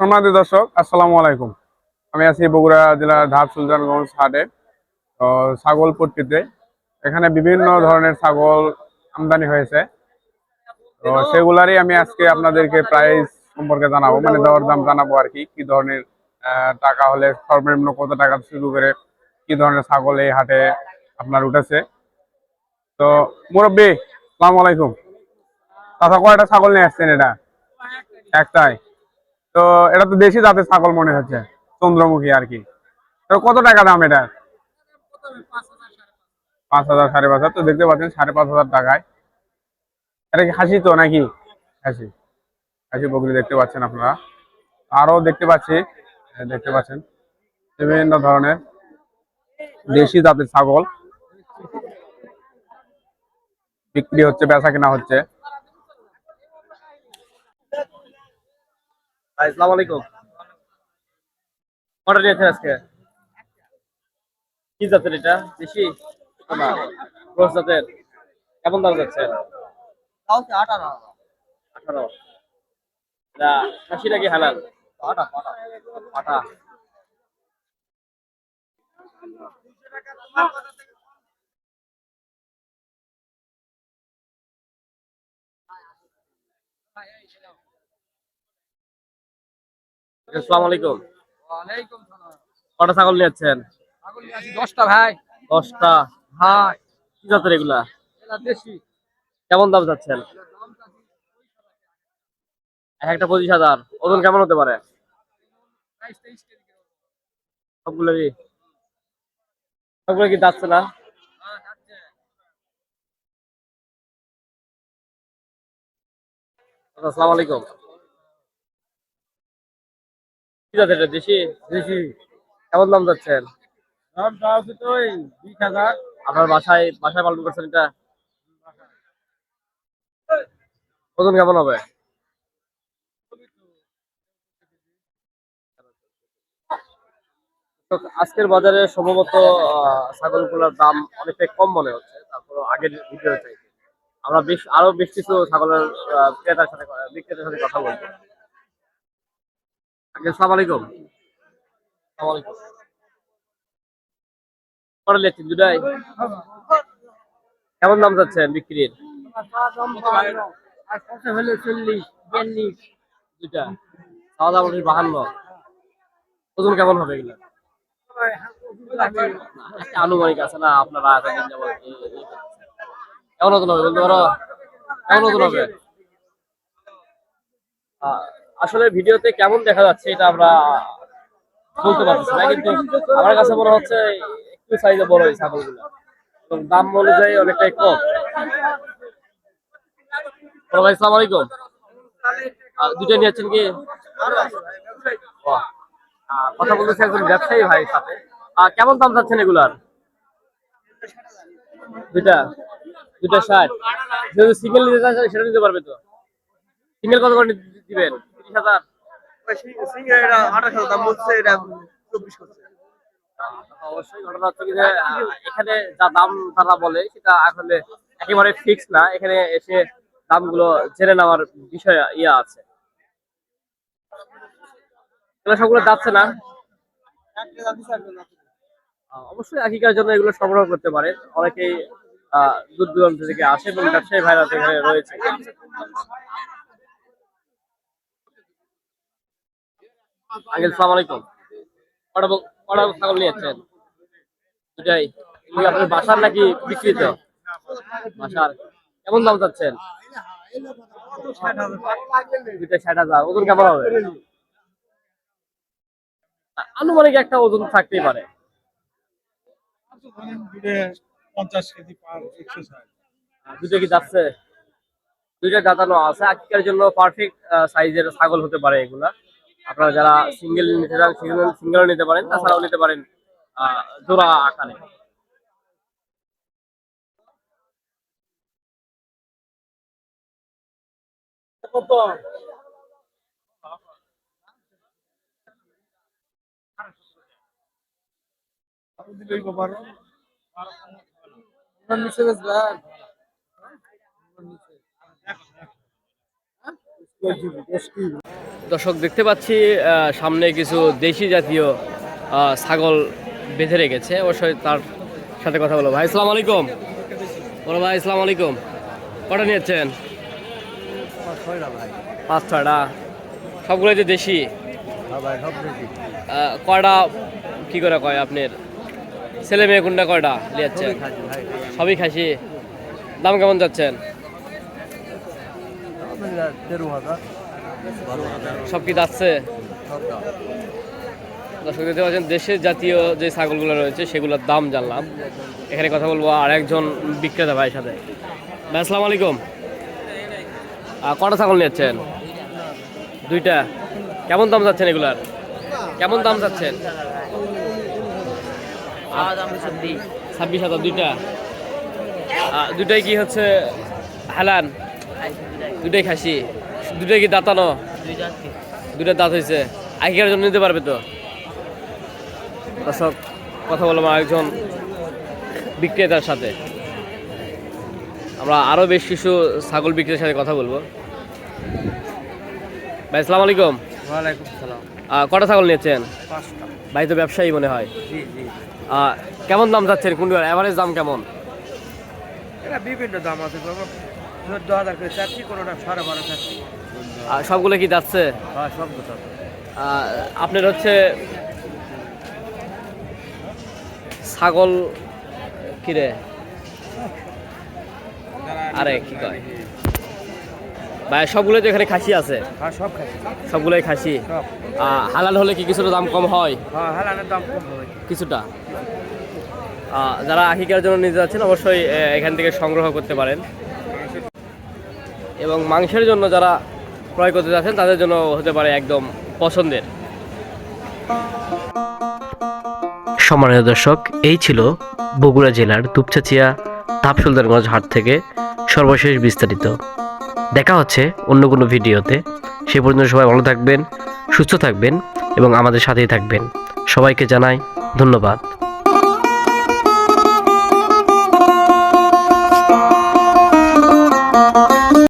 সম্মানিত দর্শক, আসসালামু আলাইকুম। আমি আছি বগুড়া জেলার ধাপ সুলতানগঞ্জ হাটে, ছাগল পট্টিতে। এখানে বিভিন্ন ধরনের ছাগল আমদানি হয়েছে, তো সেগুলারই আমি আজকে আপনাদেরকে প্রাইস সম্পর্কে জানাবো, মানে দর দাম জানাবো আর কি। কি ধরনের টাকা হলে সর্বনিম্ন কত টাকা শুরু করে কি ধরনের ছাগল এই হাটে আপনার উঠেছে। তো মুরব্বী, আসসালামু আলাইকুম। তাছাড়া কয়টা ছাগল নিয়ে আসছেন? এটা একটাই? তো এটা তো দেশি জাতের ছাগল মনে হচ্ছে, চন্দ্রমুখী আর কি। তো কত টাকা দাম এটা? 5,000 5,500। তো দেখতে পাচ্ছেন 5,500 টাকায়। এটা কি হাসি তো নাকি? হাসি, হাসি বকরি দেখতে পাচ্ছেন আপনারা। আরো দেখতে পাচ্ছেন বিভিন্ন ধরনের দেশি জাতের ছাগল বিক্রি হচ্ছে, বেচা কেনা হচ্ছে। আসসালামু আলাইকুম। কটা নিয়েছেন আজকে? কি জাতের এটা? দেশি না ক্রস জাতের? কেমন দাম যাচ্ছে? 18। এটা খাসি নাকি হালাল? পাঠা। আসসালামু আলাইকুম। ওয়ালাইকুম সালাম। কটা ছাগল নিয়েছেন? ছাগল নিয়ে আসি 10টা ভাই। 10টা। ভাই কি জাতের এগুলা? এটা দেশি। কেমন দাম যাচ্ছেন? দাম চাচ্ছি এক একটা 25,000। ওজন কেমন হতে পারে 22-23 কেজি। সবগুলোরই? সবগুলো কি যাচ্ছে না? হ্যাঁ যাচ্ছে। আসসালামু আলাইকুম। কি জাতের এটা? দেশি? দেশি। কেমন দাম যাচ্ছেন? দাম চাচ্ছি তো এই 20,000। আপনার বাসায় বাসায় পালন করছেন এটা? ওজন কেমন হবে? তো আজকের বাজারে সম্ভবত ছাগলগুলোর দাম অনেকটাই কম মনে হচ্ছে, তারপর আগের ভিডিও চাইতে। আমরা আরো বেশ কিছু ছাগলের বিক্রেতার সাথে কথা বলবো। আগে আসসালামু আলাইকুম। আসসালামু আলাইকুম। কটা নিচ্ছেন? দুটাই? কেমন দাম যাচ্ছেন বিক্রির? আর কত হলো 40-42। দুইটা খাওয়া দাওয়া 52। ওজন কেমন হবে এগুলো? একটা আনুমানিক আছে না আপনারা এতদিন যাবত কেমন ওজন হবে বলতে পারো? কেমন ওজন হবে? আহ, আসলে ভিডিওতে কেমন দেখা যাচ্ছে এটা আমরা বলতে পারছি না, কিন্তু আমার কাছে মনে হচ্ছে একটু সাইজে বড় এই ছাগলগুলো এবং দাম অনুযায়ী অনেকটাই কম। বড় ভাই আসসালামু আলাইকুম। দুটো নিয়েছেন কি? বাহ। কথা বলতেছে একজন ব্যবসায়ী ভাইয়ের সাথে। কেমন দাম চাচ্ছেন এগুলার? দুইটা? দুইটা 60। যদি সিঙ্গেল নিতে চান সেটা নিতে পারবে তো? সিঙ্গেল কত করে দিবেন? 30,000? অবশ্যই ঘটনা হচ্ছে কি যে এখানে যা দাম তারা বলে সেটা আসলে একেবারে ফিক্স না, এখানে এসে দামগুলো জেনে নেওয়ার বিষয় আছে। এগুলো সবগুলো যাচ্ছে না? অবশ্যই আগিকার জন্য এগুলো সংগ্রহ করতে পারে অনেকেই। দূর দূরান্ত থেকে আসে এবং ব্যবসায়ী ভাইরা এখানে রয়েছে। আঙ্কেল সালাম আলাইকুম। কটা কটা ছাগল নিয়েছেন? দুটাই? এগুলো আপনার বাসার নাকি বিক্রিত? বাসার। কেমন দাম চাচ্ছেন? দুইটা 60,000। ওজন কেমন হবে? আনুমানিক একটা ওজন থাকতেই পারে। তো ধরেন দুধে 50 কেজি পার এক্সারসাইজ। দুটো কি যাচ্ছে? দুইটা দাঁতানো আছে, আকিকার জন্য পারফেক্ট সাইজের ছাগল হতে পারে এগুলা। আপনারা যারা সিঙ্গেল নিতে চান সিঙ্গেল নিতে পারেন, তাছাড়াও নিতে পারেন জোড়া আকারে। আরো দিলেই বাবার নিচে বেচবেন? দর্শক দেখতে পাচ্ছি সামনে কিছু দেশি জাতীয় ছাগল বেঁধে রেখেছে, অবশ্যই তার সাথে কথা বলবো। ভাই আসসালামু আলাইকুম। বলো ভাই আসসালামু আলাইকুম। কটা নিয়েছেন? 5-6টা। সবগুলো যে দেশি? কয়টা কি করে কয় আপনার ছেলে মেয়ে কোনটা কয়টা নিয়েছেন? সবই খাসি। দাম কেমন যাচ্ছেন? সব কি যাচ্ছে? দর্শক দেখতে পাচ্ছেন দেশের জাতীয় যে ছাগলগুলো রয়েছে সেগুলোর দাম জানলাম। এখানে কথা বলবো আর একজন বিক্রেতা ভাইয়ের সাথে। ভাই আসসালামু আলাইকুম। কটা ছাগল নিয়েছেন? 2টা। কেমন দাম যাচ্ছেন এগুলার? কেমন দাম যাচ্ছেন? 26,000 2টা। 2টাই কি হচ্ছে হালান? 2টাই খাসি? 2টাই কি দাঁতানো? 2টা দাঁত হয়েছে। আগেকার জন্য নিতে পারবে তো? দর্শক কথা বললাম একজন বিক্রেতার সাথে। আমরা আরও বেশ কিছু ছাগল বিক্রেতার সাথে কথা বলবো। ভাই আসসালামু আলাইকুম। ওয়ালাইকুম সালাম। কটা ছাগল নিয়েছেন? 5টা। ভাই তো ব্যবসায়ী মনে হয়। জি জি। কেমন দাম যাচ্ছেন? কোনটার অ্যাভারেজ দাম কেমন? এটা বিভিন্ন দাম আছে, 14,000 করে চাচ্ছি, কোনোটা 12,500 চাচ্ছি। সবগুলো কি যাচ্ছে? হ্যাঁ, সব কথা। আপনার হচ্ছে ছাগল কিরে আরে কি কয় ভাই, সবগুলো তো এখানে খাসি আছে? হ্যাঁ, সব খাচ্ছি। সবগুলোই খাসি। সব। হালাল হলে কি কিছুটা দাম কম হয়? হ্যাঁ, হালালের দাম কম হবে। কিছুটা। যারা আকিকার জন্য নিতে যাচ্ছেন অবশ্যই এখান থেকে সংগ্রহ করতে পারেন, এবং মাংসের জন্য যারা ক্রয় করতে যাচ্ছেন তাদের জন্য হতে পারে একদম পছন্দের। সম্মানিত দর্শক, এই ছিল বগুড়া জেলার দুপচাচিয়া ধাপ সুলতানগঞ্জ হাট থেকে সর্বশেষ বিস্তারিত। দেখা হচ্ছে অন্য কোনো ভিডিওতে। সে পর্যন্ত সবাই ভালো থাকবেন, সুস্থ থাকবেন এবং আমাদের সাথেই থাকবেন। সবাইকে জানাই ধন্যবাদ।